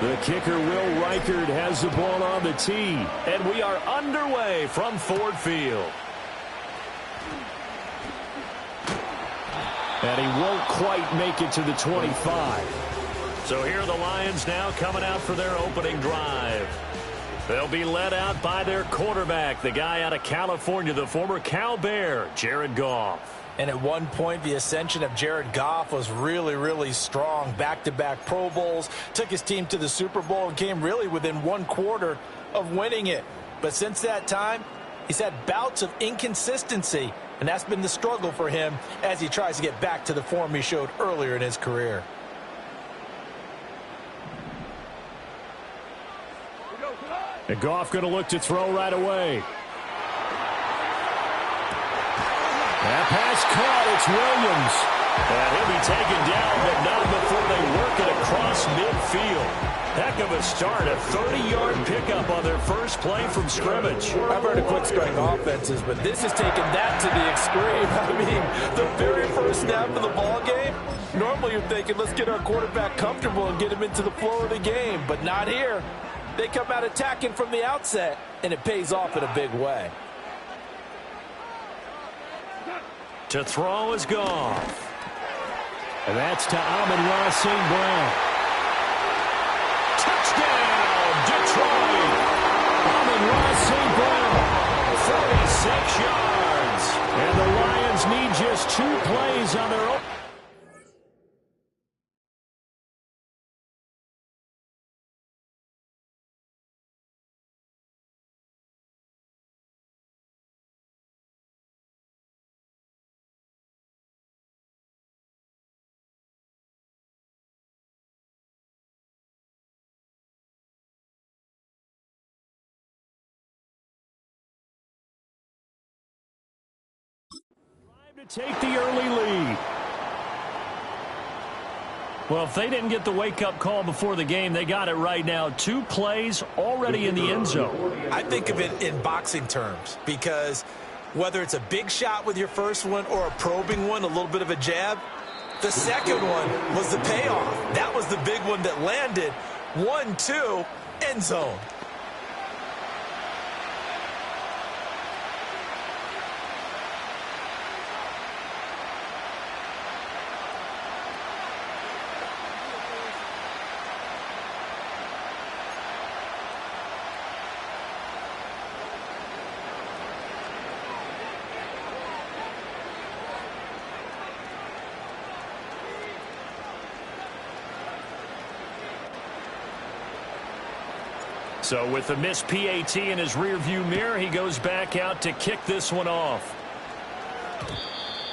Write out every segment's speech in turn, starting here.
The kicker, Will Reichard, has the ball on the tee. And we are underway from Ford Field. And he won't quite make it to the 25. So here are the Lions now coming out for their opening drive. They'll be led out by their quarterback, the guy out of California, the former Cal Bear, Jared Goff. And at one point, the ascension of Jared Goff was really, really strong. Back-to-back Pro Bowls, took his team to the Super Bowl and came really within one quarter of winning it. But since that time, he's had bouts of inconsistency, and that's been the struggle for him as he tries to get back to the form he showed earlier in his career. And Goff going to look to throw right away. That pass caught. It's Williams. And he'll be taken down, but not before they work it across midfield. Heck of a start. A 30-yard pickup on their first play from scrimmage. I've heard of quick-strike offenses, but this has taken that to the extreme. I mean, the very first snap of the ball game, normally you're thinking, let's get our quarterback comfortable and get him into the flow of the game, but not here. They come out attacking from the outset, and it pays off in a big way. To throw is Goff. And that's to Amon-Ra St. Brown. Touchdown, Detroit! Amon-Ra St. Brown, 46 yards. And the Lions need just 2 plays on their own. To take the early lead. Well, if they didn't get the wake-up call before the game, they got it right now. 2 plays already in the end zone. I think of it in boxing terms because whether it's a big shot with your first one or a probing one, a little bit of a jab, the second one was the payoff. That was the big one that landed. 1-2, end zone. So with the missed PAT in his rearview mirror, he goes back out to kick this one off.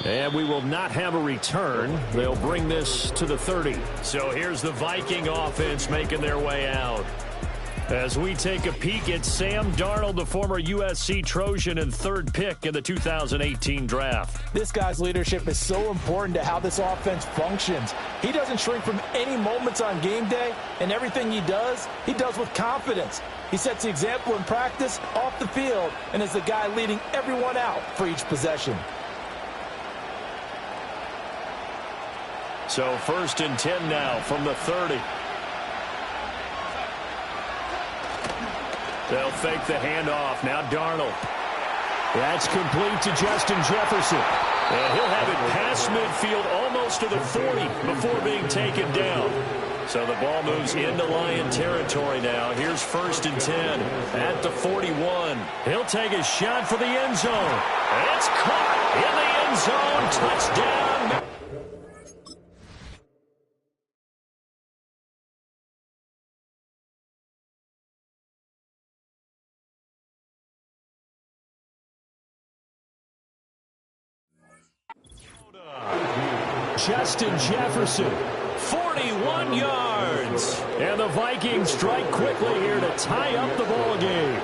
And we will not have a return. They'll bring this to the 30. So here's the Viking offense making their way out. As we take a peek at Sam Darnold, the former USC Trojan and 3rd pick in the 2018 draft. This guy's leadership is so important to how this offense functions. He doesn't shrink from any moments on game day, and everything he does with confidence. He sets the example in practice, off the field, and is the guy leading everyone out for each possession. So 1st and 10 now from the 30. They'll fake the handoff. Now Darnold. That's complete to Justin Jefferson. And he'll have it past midfield almost to the 40 before being taken down. So the ball moves into Lion territory now. Here's 1st and 10 at the 41. He'll take a shot for the end zone. It's caught in the end zone. Touchdown. Justin Jefferson, 41 yards. And the Vikings strike quickly here to tie up the ball game.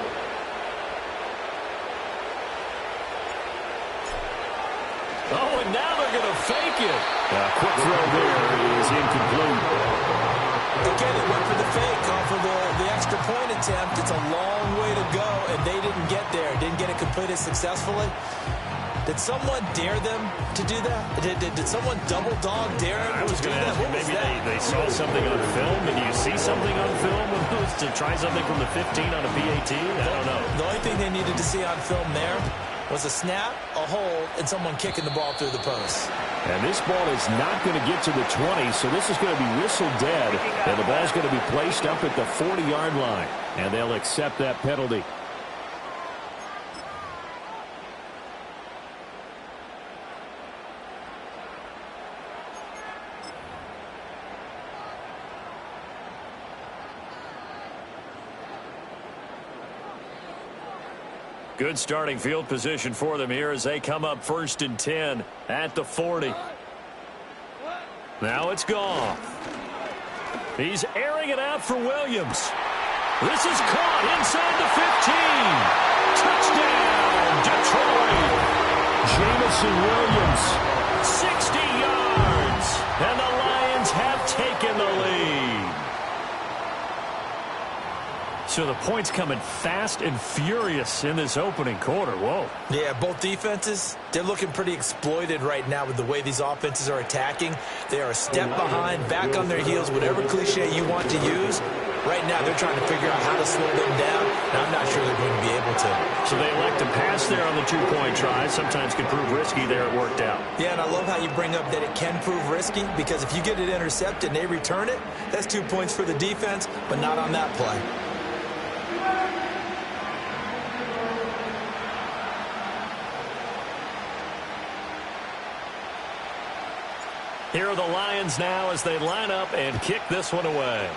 Oh, and now they're going to fake it. Quick throw there is incomplete. Again, it went for the fake off of the extra point attempt. It's a long way to go, and they didn't get there. Didn't get it completed successfully. Did someone dare them to do that? Did someone double dog dare them to do that? What was maybe that? they saw something on film. And do you see something on film with those to try something from the 15 on a PAT? I don't know. The only thing they needed to see on film there was a snap, a hold, and someone kicking the ball through the post. And this ball is not going to get to the 20, so this is going to be whistled dead. And the ball's going to be placed up at the 40-yard line. And they'll accept that penalty. Good starting field position for them here as they come up 1st and 10 at the 40. Now it's Goff. He's airing it out for Williams. This is caught inside the 15. Touchdown, Detroit. Jamison Williams, 60 yards. And the Lions have taken the lead. So the points coming fast and furious in this opening quarter. Whoa. Yeah, both defenses, they're looking pretty exploited right now with the way these offenses are attacking. They are a step behind, back on their heels, whatever cliche you want to use. Right now they're trying to figure out how to slow them down, and I'm not sure they're going to be able to. So they elect to pass there on the two-point try. Sometimes can prove risky there. It worked out. Yeah, and I love how you bring up that it can prove risky, because if you get it intercepted and they return it, that's 2 points for the defense, but not on that play. Here are the Lions now as they line up and kick this one away.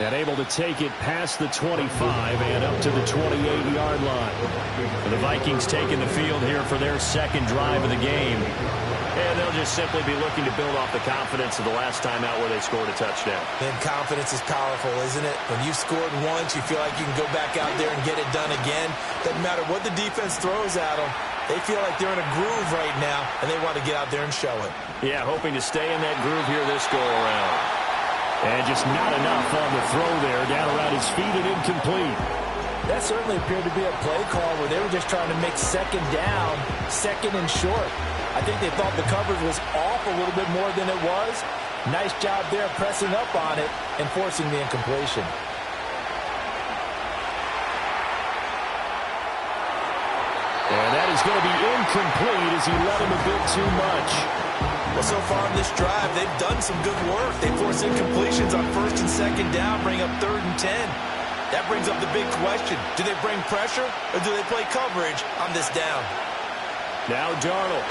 And able to take it past the 25 and up to the 28-yard line. And the Vikings taking the field here for their second drive of the game. And they'll just simply be looking to build off the confidence of the last time out where they scored a touchdown. And confidence is powerful, isn't it? When you've scored once, you feel like you can go back out there and get it done again. Doesn't matter what the defense throws at them. They feel like they're in a groove right now, and they want to get out there and show it. Yeah, hoping to stay in that groove here this go-around. And just not enough on the throw there. Down around his feet and incomplete. That certainly appeared to be a play call where they were just trying to make second down, second and short. I think they thought the coverage was off a little bit more than it was. Nice job there pressing up on it and forcing the incompletion. And that is going to be incomplete as he let him a bit too much. Well, so far in this drive, they've done some good work. They force incompletions on 1st and 2nd down, bring up 3rd and 10. That brings up the big question. Do they bring pressure or do they play coverage on this down? Now Darnold.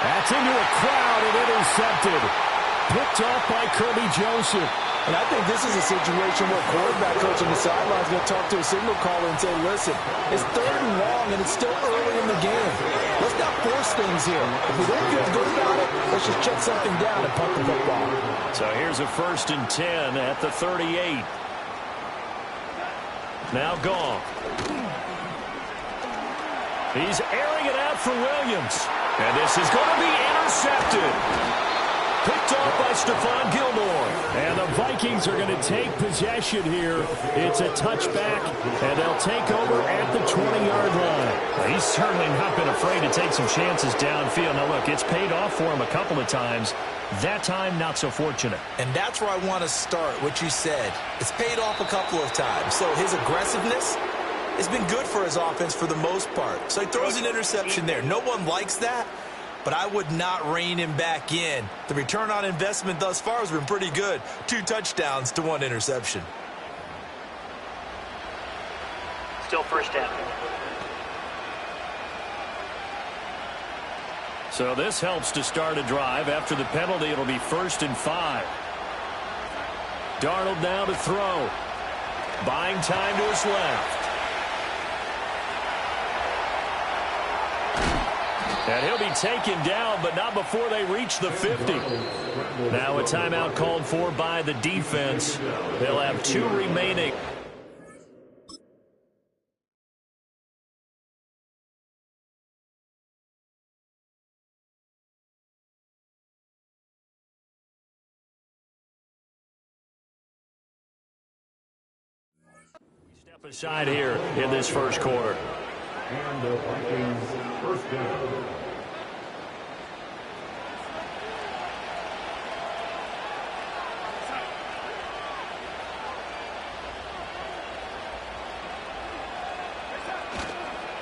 That's into a crowd and intercepted. Picked off by Kirby Joseph. And I think this is a situation where quarterback coach on the sideline is going to talk to a signal caller and say, listen, it's 3rd and long and it's still early in the game. Let's not force things here. If we don't feel good about it, let's just check something down and punt the football. So here's a 1st and 10 at the 38. Now Goff. He's airing it out for Williams. And this is going to be intercepted. Picked off by Stephon Gilmore. And the Vikings are going to take possession here. It's a touchback, and they'll take over at the 20-yard line. Well, he's certainly not been afraid to take some chances downfield. Now, look, it's paid off for him a couple of times. That time, not so fortunate. And that's where I want to start, what you said. It's paid off a couple of times. So his aggressiveness has been good for his offense for the most part. So he throws an interception there. No one likes that, but I would not rein him back in. The return on investment thus far has been pretty good. 2 touchdowns to 1 interception. Still first down. So this helps to start a drive. After the penalty, it'll be 1st and 5. Darnold now to throw. Buying time to his left. And he'll be taken down, but not before they reach the 50. Now a timeout called for by the defense. They'll have 2 remaining. Step aside here in this first quarter. And the Vikings first down.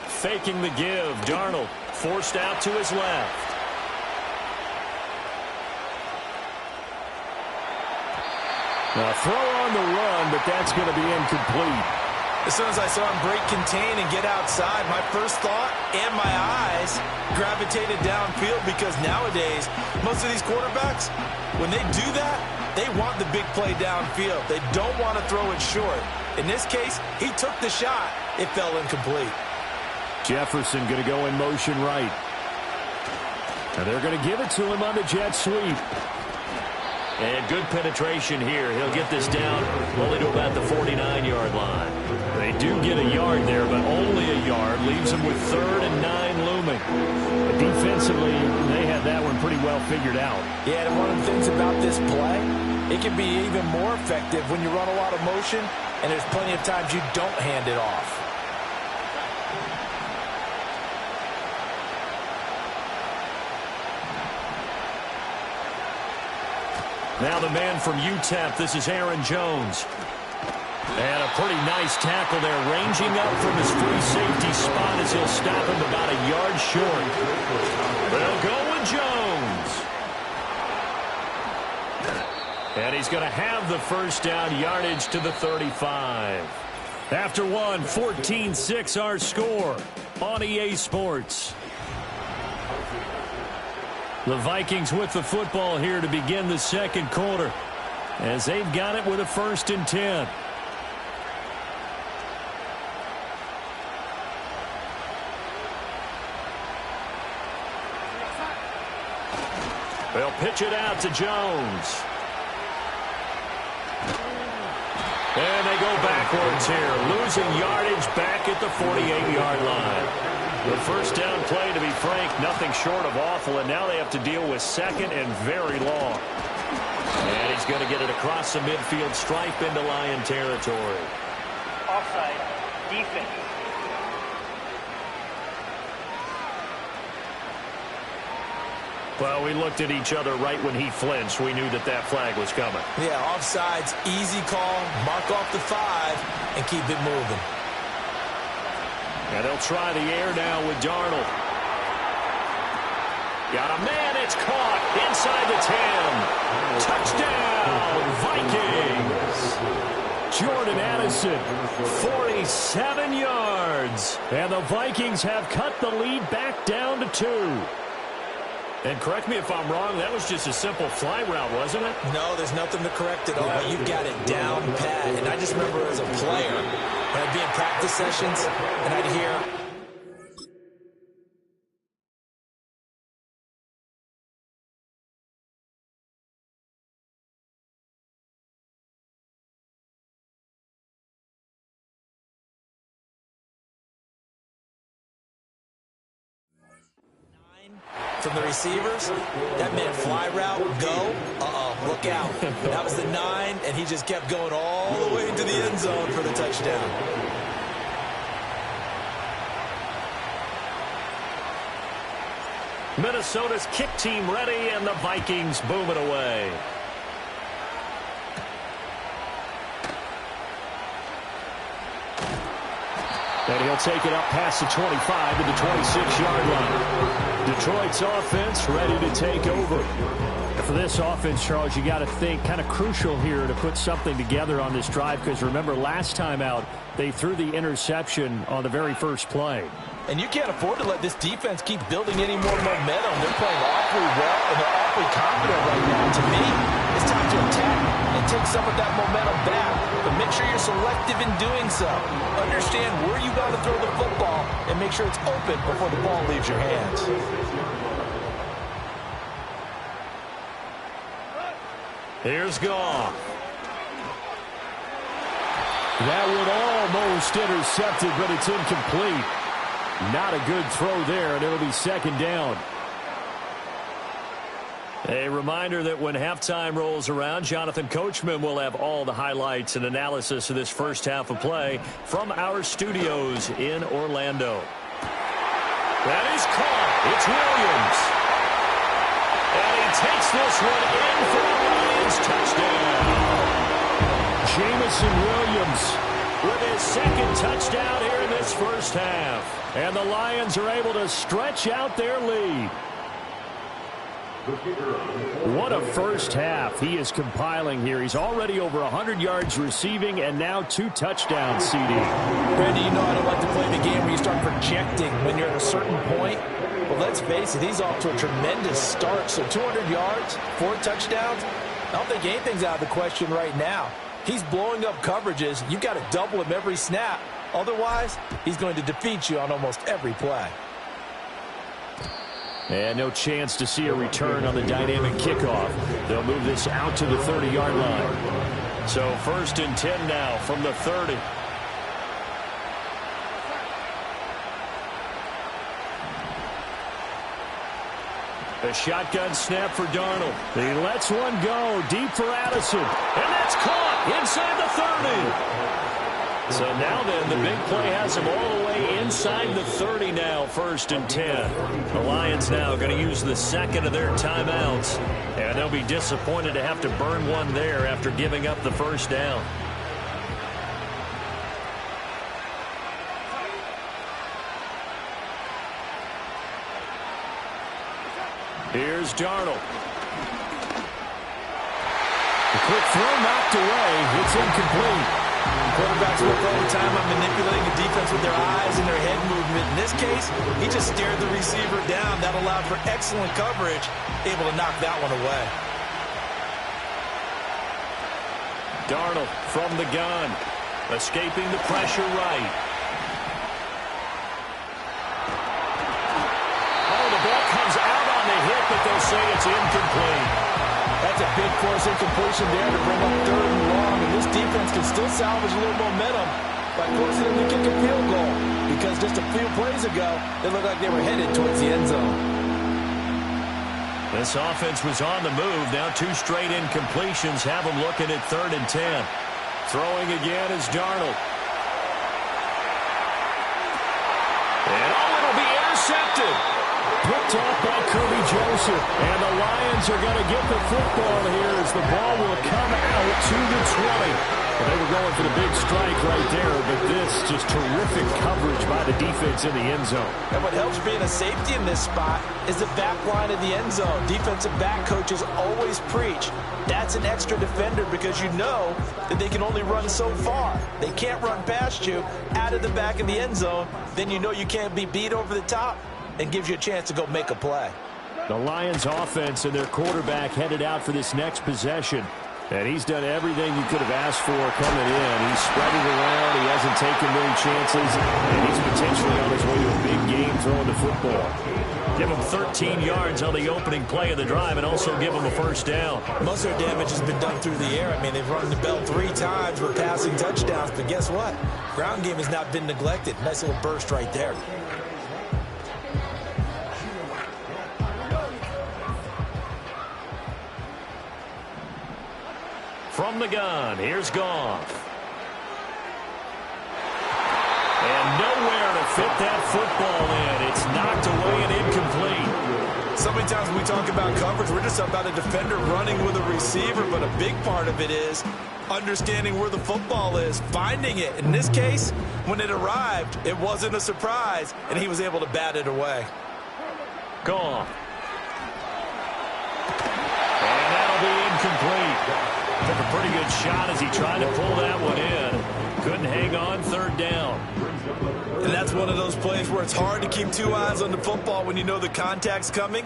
Faking the give. Darnold forced out to his left. Now throw on the run, but that's going to be incomplete. As soon as I saw him break contain and get outside, my first thought and my eyes gravitated downfield, because nowadays, most of these quarterbacks, when they do that, they want the big play downfield. They don't want to throw it short. In this case, he took the shot. It fell incomplete. Jefferson going to go in motion right. And they're going to give it to him on the jet sweep. And good penetration here. He'll get this down only to about the 49-yard line. They do get a yard there, but only a yard. Leaves them with 3rd and 9 looming. But defensively, they had that one pretty well figured out. Yeah, and one of the things about this play, it can be even more effective when you run a lot of motion, and there's plenty of times you don't hand it off. Now the man from UTEP, this is Aaron Jones. And a pretty nice tackle there, ranging up from his free safety spot as he'll stop him about a yard short. They'll go with Jones. And he's going to have the first down, yardage to the 35. After one, 14-6 our score on EA Sports. The Vikings with the football here to begin the second quarter, as they've got it with a 1st and 10. They'll pitch it out to Jones. And they go backwards here, losing yardage back at the 48-yard line. The first down play, to be frank, nothing short of awful, and now they have to deal with 2nd and very long. And he's going to get it across the midfield stripe into Lion territory. Offside. Defense. Well, we looked at each other right when he flinched. We knew that that flag was coming. Yeah, offsides, easy call, mark off the 5, and keep it moving. And they'll try the air now with Darnold. Got a man, it's caught inside the 10. Touchdown, Vikings. Jordan Addison, 47 yards. And the Vikings have cut the lead back down to 2. And correct me if I'm wrong, that was just a simple fly route, wasn't it? No, there's nothing to correct at all. You've got it down pat. And I just remember as a player, when I'd be in practice sessions, and I'd hear, from the receivers, that meant fly route, go, look out. That was the 9, and he just kept going all the way into the end zone for the touchdown. Minnesota's kick team ready, and the Vikings boom it away. And he'll take it up past the 25 to the 26-yard line. Detroit's offense ready to take over. For this offense, Charles, you got to think kind of crucial here to put something together on this drive, because remember last time out they threw the interception on the very first play. And you can't afford to let this defense keep building any more momentum. They're playing awfully well, and they're awfully confident right now. To me, it's time to attack and take some of that momentum back. But make sure you're selective in doing so. Understand where you got to throw the football and make sure it's open before the ball leaves your hands. Here's Goff. That one almost intercepted, but it's incomplete. Not a good throw there, and it'll be second down. A reminder that when halftime rolls around, Jonathan Coachman will have all the highlights and analysis of this first half of play from our studios in Orlando. That is caught. It's Williams. And he takes this one in for a Lions touchdown. Jamison Williams with his second touchdown here in this first half. And the Lions are able to stretch out their lead. What a first half he is compiling here. He's already over 100 yards receiving and now 2 touchdowns, CD. Randy, you know I don't like to play the game where you start projecting when you're at a certain point. Well, let's face it, he's off to a tremendous start. So 200 yards, 4 touchdowns. I don't think anything's out of the question right now. He's blowing up coverages. You've got to double him every snap. Otherwise, he's going to defeat you on almost every play. And no chance to see a return on the dynamic kickoff. They'll move this out to the 30-yard line. So 1st and 10 now from the 30. A shotgun snap for Darnold. He lets one go deep for Addison. And that's caught inside the 30. So now then, the big play has him all the way inside the 30 now, 1st and 10. The Lions now going to use the second of their timeouts. And they'll be disappointed to have to burn one there after giving up the first down. Here's Darnold. The quick throw knocked away. It's incomplete. Quarterbacks work all the time on manipulating the defense with their eyes and their head movement. In this case, he just stared the receiver down. That allowed for excellent coverage, able to knock that one away. Darnold from the gun, escaping the pressure right. Oh, the ball comes out on the hit, but they'll say it's incomplete. That's a big force incompletion there to bring up 3rd and long. And this defense can still salvage a little momentum by forcing them to kick a field goal. Because just a few plays ago, they looked like they were headed towards the end zone. This offense was on the move. Now 2 straight incompletions have them looking at 3rd and 10. Throwing again is Darnold. And it'll be intercepted. Picked off by Kirby Joseph. And the Lions are going to get the football here as the ball will come out to the 20. Well, they were going for the big strike right there, but this just terrific coverage by the defense in the end zone. And what helps being a safety in this spot is the back line of the end zone. Defensive back coaches always preach. That's an extra defender because you know that they can only run so far. They can't run past you out of the back of the end zone. Then you know you can't be beat over the top. And gives you a chance to go make a play. The Lions offense and their quarterback headed out for this next possession. And he's done everything you could have asked for coming in. He's spread it around. He hasn't taken many chances. And he's potentially on his way to a big game throwing the football. Give him 13 yards on the opening play of the drive and also give him a first down. Most of their damage has been done through the air. I mean, they've run the bell 3 times with passing touchdowns. But guess what? Ground game has not been neglected. Nice little burst right there. From the gun, here's Goff. And nowhere to fit that football in. It's knocked away and incomplete. So many times when we talk about coverage, we're just about a defender running with a receiver, but a big part of it is understanding where the football is, finding it. In this case, when it arrived, it wasn't a surprise, and he was able to bat it away. Goff. And that'll be incomplete. Took a pretty good shot as he tried to pull that one in. Couldn't hang on, 3rd down. And that's one of those plays where it's hard to keep 2 eyes on the football when you know the contact's coming,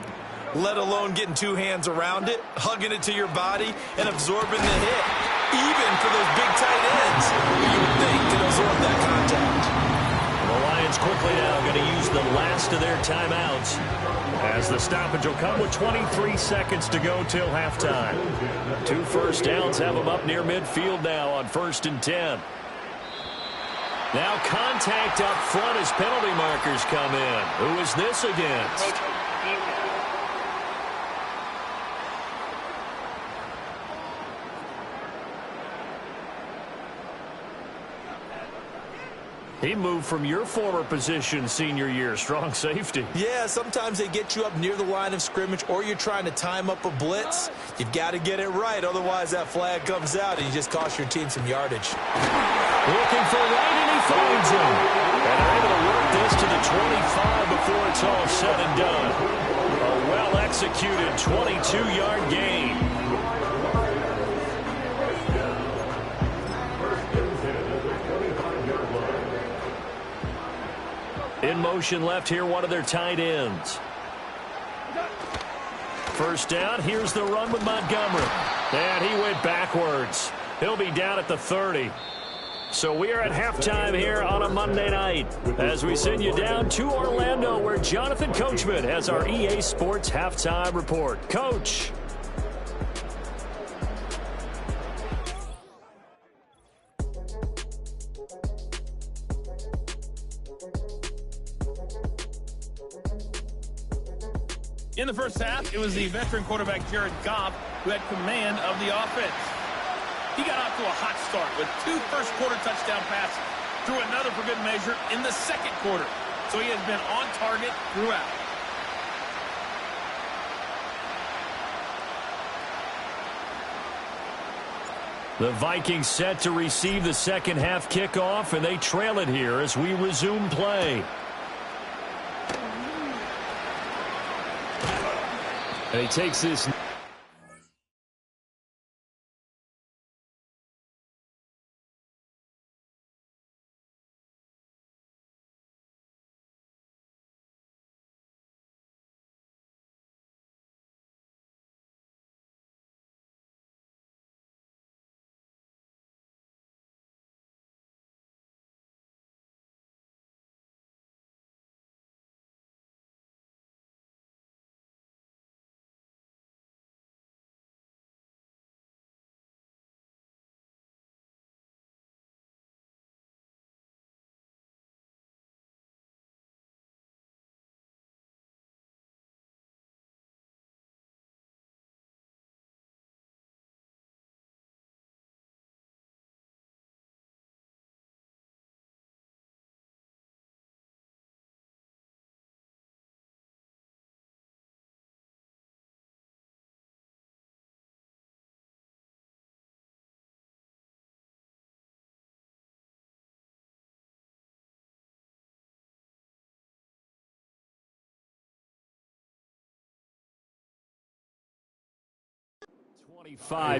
let alone getting 2 hands around it, hugging it to your body, and absorbing the hit. Even for those big tight ends, you would think can absorb that contact. The Lions quickly now going to use the last of their timeouts as the stoppage will come with 23 seconds to go till halftime. 2 first downs have them up near midfield now on 1st and 10. Now contact up front as penalty markers come in. Who is this against? He moved from your former position senior year, strong safety. Yeah, sometimes they get you up near the line of scrimmage, or you're trying to time up a blitz. You've got to get it right, otherwise that flag comes out and you just cost your team some yardage. Looking for right, and he finds him. And they're able to work this to the 25 before it's all said and done. A well-executed 22-yard gain. In motion left here, one of their tight ends. First down, here's the run with Montgomery. And he went backwards. He'll be down at the 30. So we are at halftime here on a Monday night as we send you down to Orlando, where Jonathan Coachman has our EA Sports halftime report. Coach. In the first half, it was the veteran quarterback Jared Goff who had command of the offense. He got off to a hot start with 2 first-quarter touchdown passes, threw another for good measure in the second quarter. So he has been on target throughout. The Vikings set to receive the second half kickoff, and they trail it here as we resume play. And he takes this.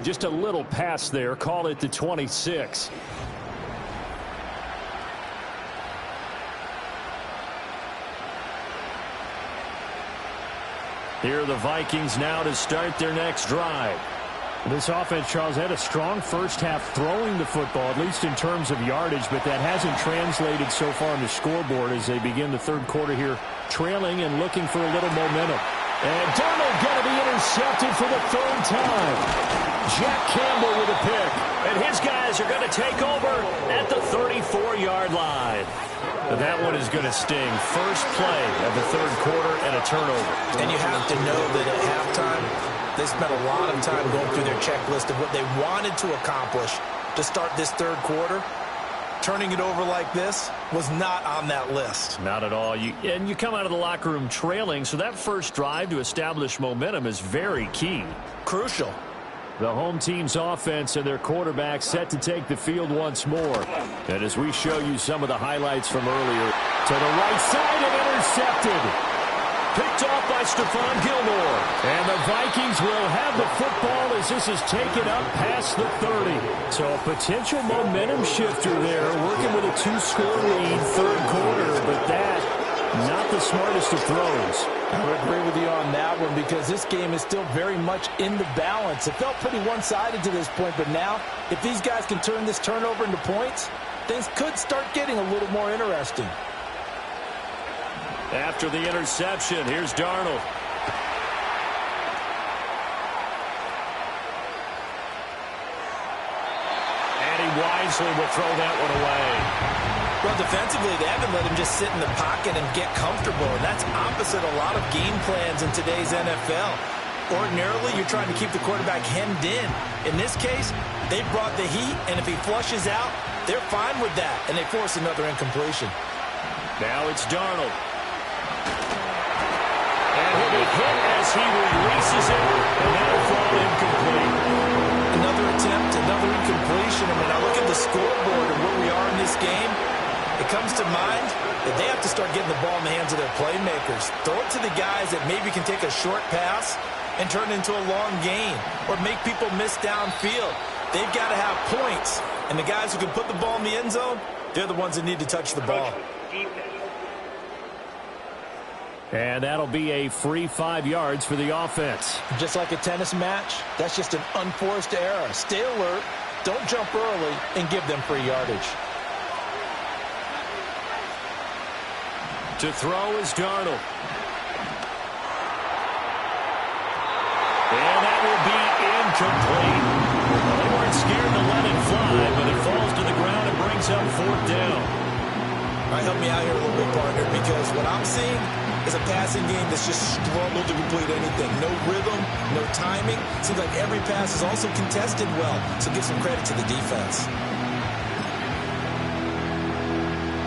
Just a little pass there. Call it the 26. Here are the Vikings now to start their next drive. This offense, Charles, had a strong first half throwing the football, at least in terms of yardage, but that hasn't translated so far on the scoreboard as they begin the third quarter here, trailing and looking for a little momentum. And Darnold going to be intercepted for the third time. Jack Campbell with a pick. And his guys are going to take over at the 34-yard line. That one is going to sting. First play of the third quarter and a turnover. And you have to know that at halftime, they spent a lot of time going through their checklist of what they wanted to accomplish to start this third quarter. Turning it over like this was not on that list. Not at all. And you come out of the locker room trailing, so that first drive to establish momentum is very key. Crucial. The home team's offense and their quarterback set to take the field once more. And as we show you some of the highlights from earlier, to the right side and intercepted. Picked off by Stephon Gilmore. And the Vikings will have the football as this is taken up past the 30. So a potential momentum shifter there, working with a 2-score lead third quarter, but that, not the smartest of throws. I would agree with you on that one because this game is still very much in the balance. It felt pretty one-sided to this point, but now, if these guys can turn this turnover into points, things could start getting a little more interesting. After the interception, here's Darnold. And he wisely will throw that one away. Well, defensively, they haven't let him just sit in the pocket and get comfortable, and that's opposite a lot of game plans in today's NFL. Ordinarily, you're trying to keep the quarterback hemmed in. In this case, they brought the heat, and if he flushes out, they're fine with that, and they force another incompletion. Now it's Darnold. And he'll be hit as he releases it, and that'll fall incomplete. Another attempt, another incompletion, and when I look at the scoreboard and where we are in this game, it comes to mind that they have to start getting the ball in the hands of their playmakers. Throw it to the guys that maybe can take a short pass and turn it into a long gain or make people miss downfield. They've got to have points, and the guys who can put the ball in the end zone, they're the ones that need to touch the ball. And that'll be a free 5 yards for the offense. Just like a tennis match, that's just an unforced error. Stay alert, don't jump early, and give them free yardage. To throw is Darnold. And that will be incomplete. Well, they weren't scared to let it fly, but it falls to the ground and brings up 4th down. All right, help me out here a little bit, partner, because what I'm seeing is a passing game that's just struggled to complete anything. No rhythm, no timing. Seems like every pass is also contested well, so give some credit to the defense.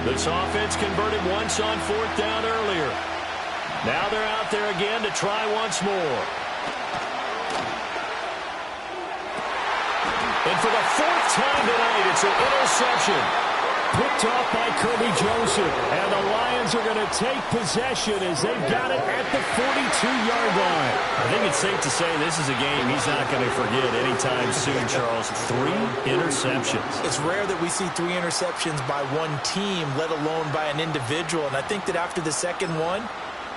This offense converted once on 4th down earlier. Now they're out there again to try once more. And for the 4th time tonight, it's an interception. Picked off by Kirby Joseph. And the Lions are going to take possession as they've got it at the 42-yard line. I think it's safe to say this is a game he's not going to forget anytime soon, Charles. 3 interceptions. It's rare that we see 3 interceptions by one team, let alone by an individual. And I think that after the second one,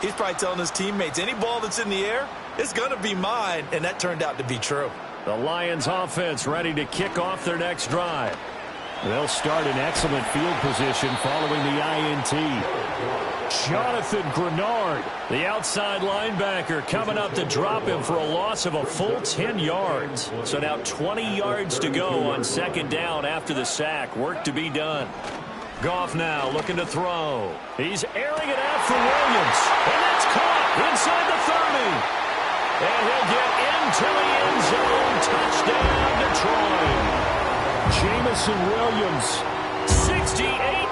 he's probably telling his teammates, any ball that's in the air, it's going to be mine. And that turned out to be true. The Lions offense ready to kick off their next drive. They'll start in excellent field position following the INT. Jonathan Grenard, the outside linebacker, coming up to drop him for a loss of a full 10 yards. So now 20 yards to go on 2nd down after the sack. Work to be done. Goff now looking to throw. He's airing it out for Williams. And that's caught inside the 30. And he'll get into the end zone. Touchdown, Detroit. Jamison Williams, 68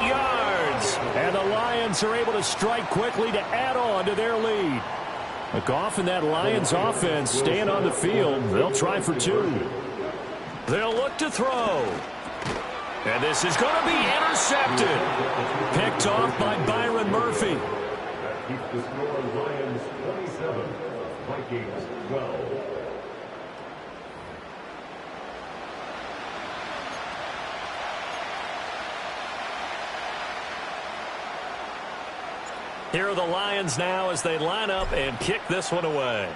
yards. And the Lions are able to strike quickly to add on to their lead. Goff and that Lions offense staying on the field. They'll try for 2. They'll look to throw. And this is going to be intercepted. Picked off by Byron Murphy. Keeps the score Lions 27, Vikings 12. Here are the Lions now as they line up and kick this one away.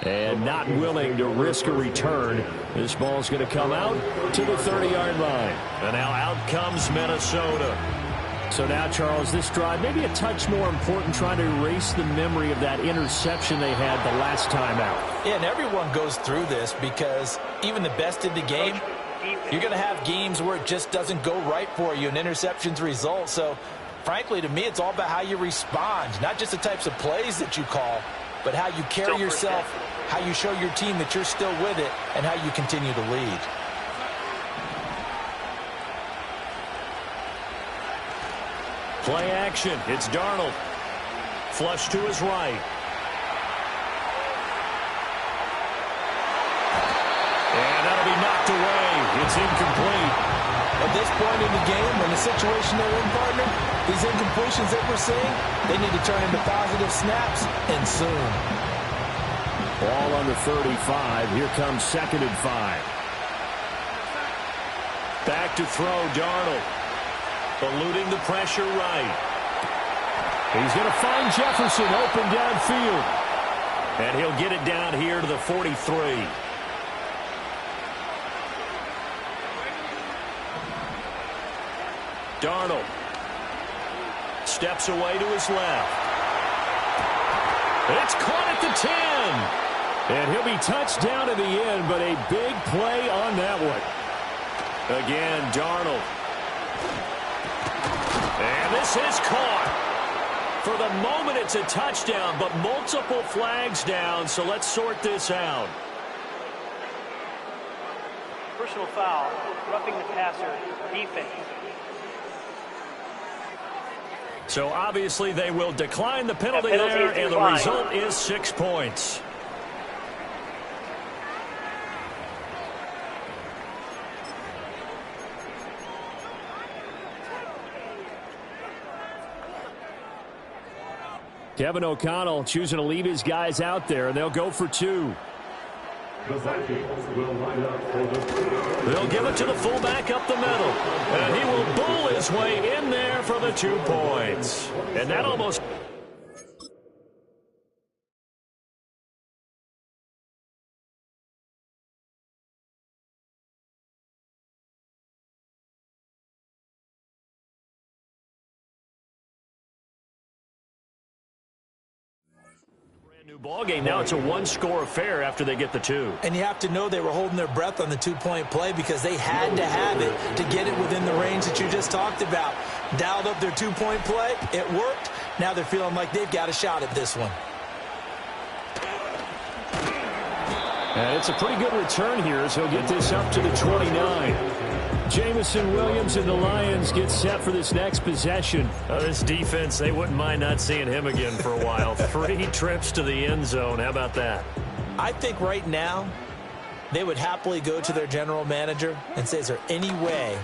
And not willing to risk a return. This ball's going to come out to the 30-yard line. And now out comes Minnesota. So now, Charles, this drive maybe a touch more important, trying to erase the memory of that interception they had the last time out. Yeah, and everyone goes through this because even the best in the game, you're going to have games where it just doesn't go right for you and interceptions result. So, frankly, to me, it's all about how you respond, not just the types of plays that you call, but how you carry yourself, how you show your team that you're still with it, and how you continue to lead. Play action. It's Darnold. Flush to his right. And that'll be knocked away. It's incomplete. At this point in the game, in the situation they're in, partner, these incompletions that we're seeing, they need to turn into positive snaps, and soon. Ball on the 35. Here comes 2nd and 5. Back to throw, Darnold. Eluding the pressure right. He's going to find Jefferson open downfield. And he'll get it down here to the 43. Darnold steps away to his left. It's caught at the 10. And he'll be touched down to the end, but a big play on that one. Again, Darnold. And this is caught. For the moment, it's a touchdown, but multiple flags down, so let's sort this out. personal foul, roughing the passer, defense. So obviously they will decline the penalty there, and the result is 6 points. Kevin O'Connell choosing to leave his guys out there, and they'll go for 2. The Vikings will line up for the... They'll give it to the fullback up the middle, and he will bull his way in there for the 2 points. And that almost... New ball game. Now it's a one-score affair after they get the 2. And you have to know they were holding their breath on the 2-point play because they had to have it to get it within the range that you just talked about. Dialed up their 2-point play. It worked. Now they're feeling like they've got a shot at this one. And it's a pretty good return here as he'll get this up to the 29. Jamison Williams and the Lions get set for this next possession. This defense, they wouldn't mind not seeing him again for a while. 3 trips to the end zone. How about that? I think right now they would happily go to their general manager and say, is there any way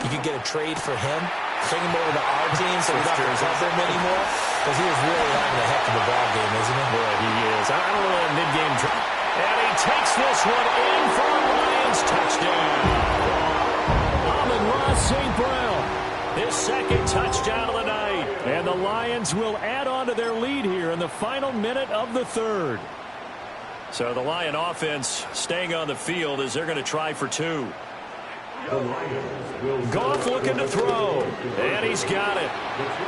you could get a trade for him? Bring him over to our team so we don't have to cover him anymore? Because he is really having a heck of a ball game, isn't he? Boy, he is. I don't know a mid-game trade. And he takes this one in for a Lions touchdown. St. Brown, his second touchdown of the night. And the Lions will add on to their lead here in the final minute of the 3rd. So the Lion offense staying on the field as they're going to try for 2. Goff looking to throw, and he's got it.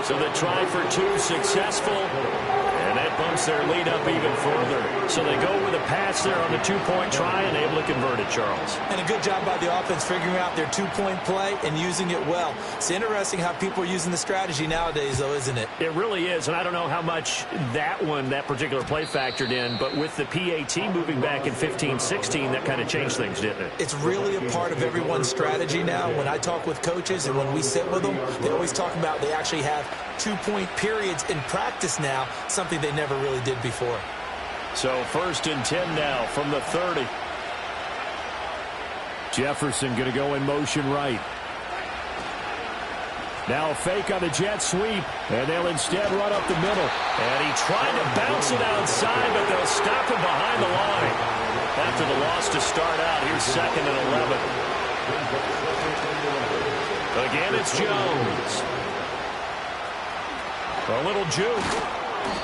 So the try for 2 successful, and that bumps their lead up even further. So they go with a pass there on the 2-point try and able to convert it, Charles. And a good job by the offense figuring out their 2-point play and using it well. It's interesting how people are using the strategy nowadays, though, isn't it? It really is, and I don't know how much that particular play factored in, but with the PAT moving back in 15-16, that kind of changed things, didn't it? It's really a part of everyone's strategy now. When I talk with coaches and when we sit with them, they always talk about they actually have 2-point periods in practice now, something they never really did before. So 1st and 10 now from the 30. Jefferson going to go in motion right. Now a fake on the jet sweep, and they'll instead run up the middle. And he tried to bounce it outside, but they'll stop him behind the line. After the loss to start out, here's 2nd and 11. Again, it's Jones. A little juke.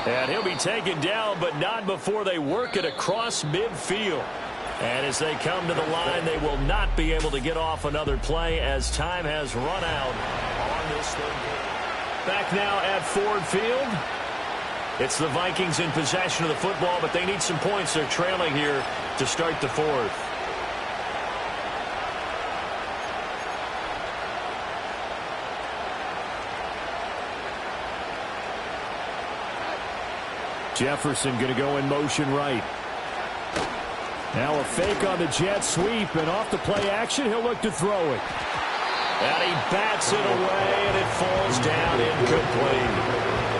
And he'll be taken down, but not before they work it across midfield. And as they come to the line, they will not be able to get off another play as time has run out on this thing. Back now at Ford Field. It's the Vikings in possession of the football, but they need some points. They're trailing here to start the 4th. Jefferson going to go in motion right. Now a fake on the jet sweep, and off the play action, he'll look to throw it. And he bats it away, and it falls down incomplete.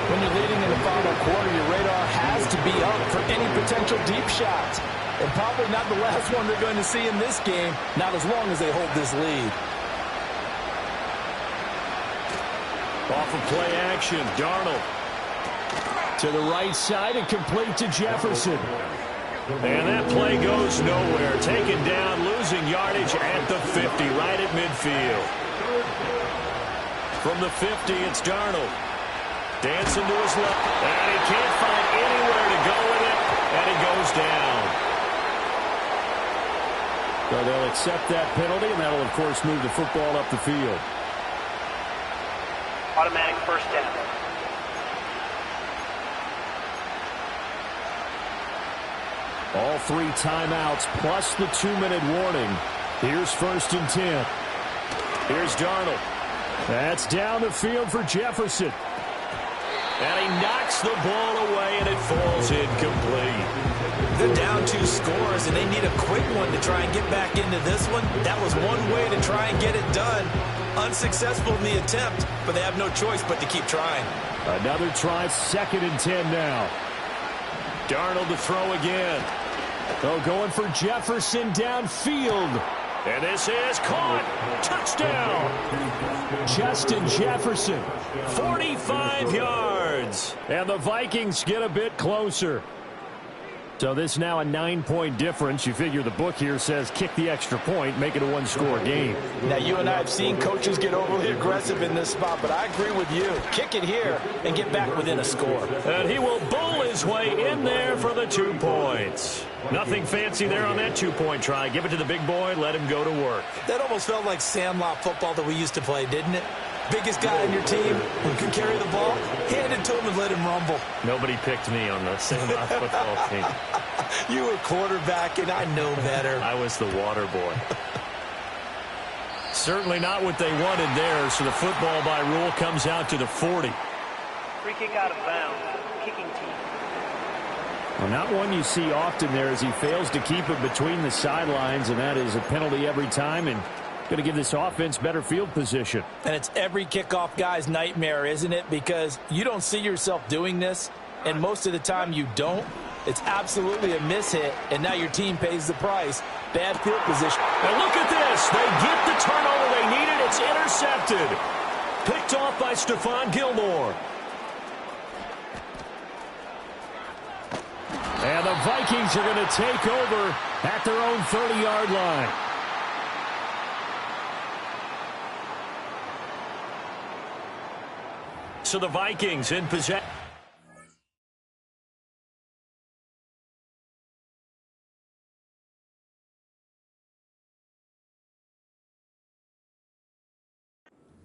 When you're leading in the final quarter, your radar has to be up for any potential deep shots. And probably not the last one they're going to see in this game, not as long as they hold this lead. Off of play action, Darnold. To the right side and complete to Jefferson. And that play goes nowhere. Taken down, losing yardage at the 50, right at midfield. From the 50, it's Darnold. Dancing to his left. And he can't find anywhere to go with it. And he goes down. So they'll accept that penalty, and that'll, of course, move the football up the field. Automatic 1st down. All 3 timeouts plus the 2-minute warning. Here's 1st and 10. Here's Darnold. That's down the field for Jefferson. And he knocks the ball away, and it falls incomplete. They're down 2 scores, and they need a quick one to try and get back into this one. That was one way to try and get it done. Unsuccessful in the attempt, but they have no choice but to keep trying. Another try, 2nd and 10 now. Darnold to throw again. Oh, going for Jefferson downfield. And this is caught. Touchdown. Justin Jefferson, 45 yards. And the Vikings get a bit closer. So this is now a 9-point difference. You figure the book here says kick the extra point, make it a 1-score game. Now, you and I have seen coaches get overly aggressive in this spot, but I agree with you. Kick it here and get back within a score. And he will bowl his way in there for the 2 points. Nothing fancy there on that 2-point try. Give it to the big boy, let him go to work. That almost felt like sandlot football that we used to play, didn't it? Biggest guy on your team who can carry the ball, hand it to him and let him rumble. Nobody picked me on the sandlot football team. You were quarterback, and I know better. I was the water boy. Certainly not what they wanted there, so the football by rule comes out to the 40. Free kick out of bounds. Kicking team. Well, not one you see often there as he fails to keep it between the sidelines, and that is a penalty every time, and going to give this offense better field position. And it's every kickoff guy's nightmare, isn't it? Because you don't see yourself doing this, and most of the time you don't. It's absolutely a mishit, and now your team pays the price. Bad field position. And look at this. They get the turnover they needed. It's intercepted. Picked off by Stephon Gilmore. And the Vikings are going to take over at their own 30-yard line. So the Vikings in possession.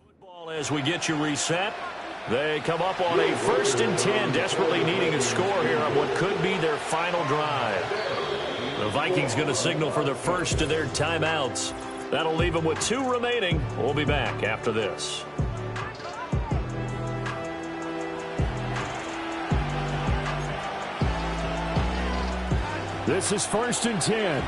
Football as we get you reset. They come up on a 1st and 10, desperately needing a score here on what could be their final drive. The Vikings going to signal for the first of their timeouts. That'll leave them with 2 remaining. We'll be back after this. This is 1st and 10.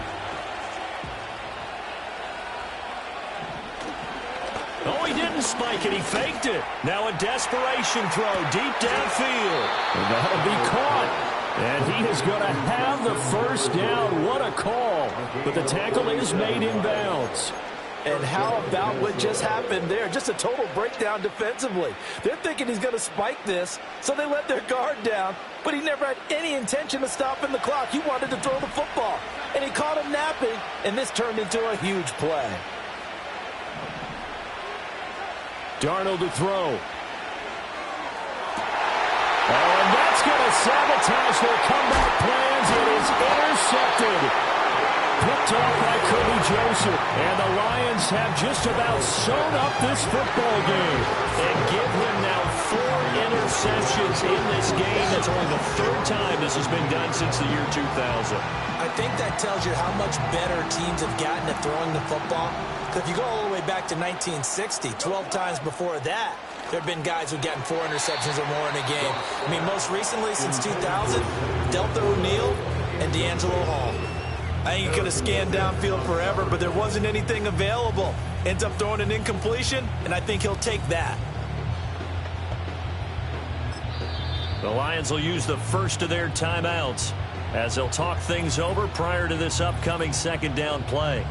Oh, he didn't spike it. He faked it. Now a desperation throw deep downfield. And that'll be caught. And he is going to have the first down. What a call. But the tackle is made in bounds. And how about what just happened there? Just a total breakdown defensively. They're thinking he's going to spike this, so they let their guard down. But he never had any intention of stopping the clock. He wanted to throw the football. And he caught him napping, and this turned into a huge play. Darnold to throw. Oh, and that's going to sabotage their comeback plans. It is intercepted. Picked off by Kirby Joseph. And the Lions have just about sewn up this football game. And give him now 4 interceptions in this game. That's only the 3rd time this has been done since the year 2000. I think that tells you how much better teams have gotten at throwing the football. Because if you go all the way back to 1960, 12 times before that, there have been guys who've gotten 4 interceptions or more in a game. I mean, most recently, since 2000, Delta O'Neal and D'Angelo Hall. I think he could have scanned downfield forever, but there wasn't anything available. Ends up throwing an incompletion, and I think he'll take that. The Lions will use the first of their timeouts as they'll talk things over prior to this upcoming 2nd down play.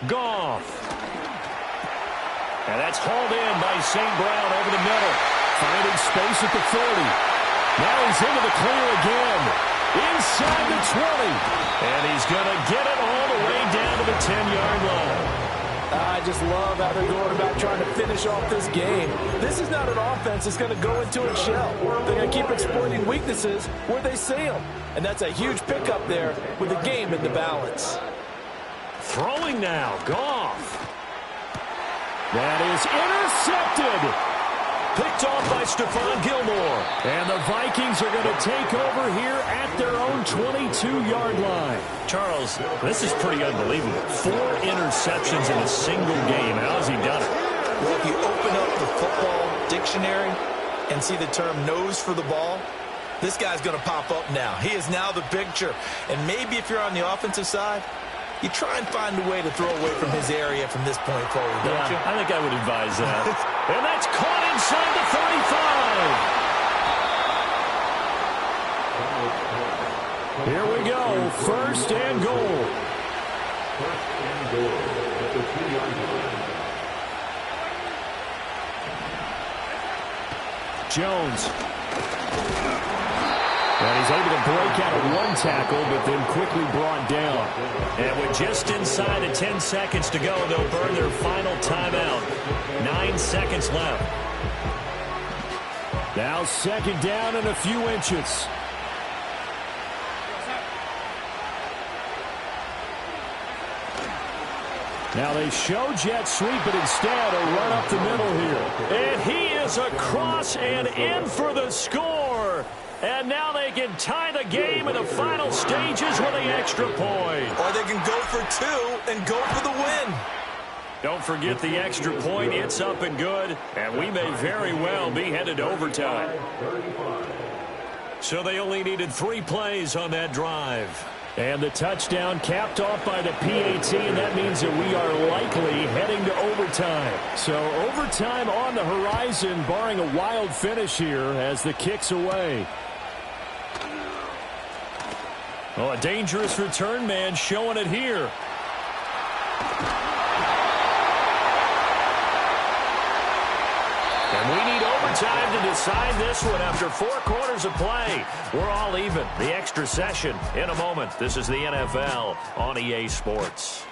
Goff. And that's hauled in by St. Brown over the middle. Finding space at the 30. Now he's into the clear again. Inside the 20. And he's going to get it all the way down to the 10-yard line. I just love how they're going about trying to finish off this game. This is not an offense that's going to go into its shell. They're going to keep exploiting weaknesses where they see them. And that's a huge pickup there with the game in the balance. Throwing now, Goff. That is intercepted. Picked off by Stephon Gilmore. And the Vikings are going to take over here at their own 22-yard line. Charles, this is pretty unbelievable. 4 interceptions in a single game. How has he done it? Well, if you open up the football dictionary and see the term nose for the ball, this guy's going to pop up now. He is now the picture. And maybe if you're on the offensive side, you try and find a way to throw away from his area from this point forward, don't you? I think I would advise that. And that's caught inside the 35. Here we go. First and goal. First and goal at the 2-yard line. Jones. And he's able to break out of 1 tackle, but then quickly brought down. And with just inside of 10 seconds to go, they'll burn their final timeout. 9 seconds left. Now second down and a few inches. Now they show jet sweep, but instead a run up the middle here. And he is across and in for the score. And now they can tie the game in the final stages with the extra point. Or they can go for 2 and go for the win. Don't forget the extra point. It's up and good. And we may very well be headed to overtime. So they only needed 3 plays on that drive. And the touchdown capped off by the PAT, and that means that we are likely heading to overtime. So overtime on the horizon, barring a wild finish here as the kick's away. Oh, a dangerous return man showing it here. And we need overtime to decide this one after 4 quarters of play. We're all even. The extra session in a moment. This is the NFL on EA Sports.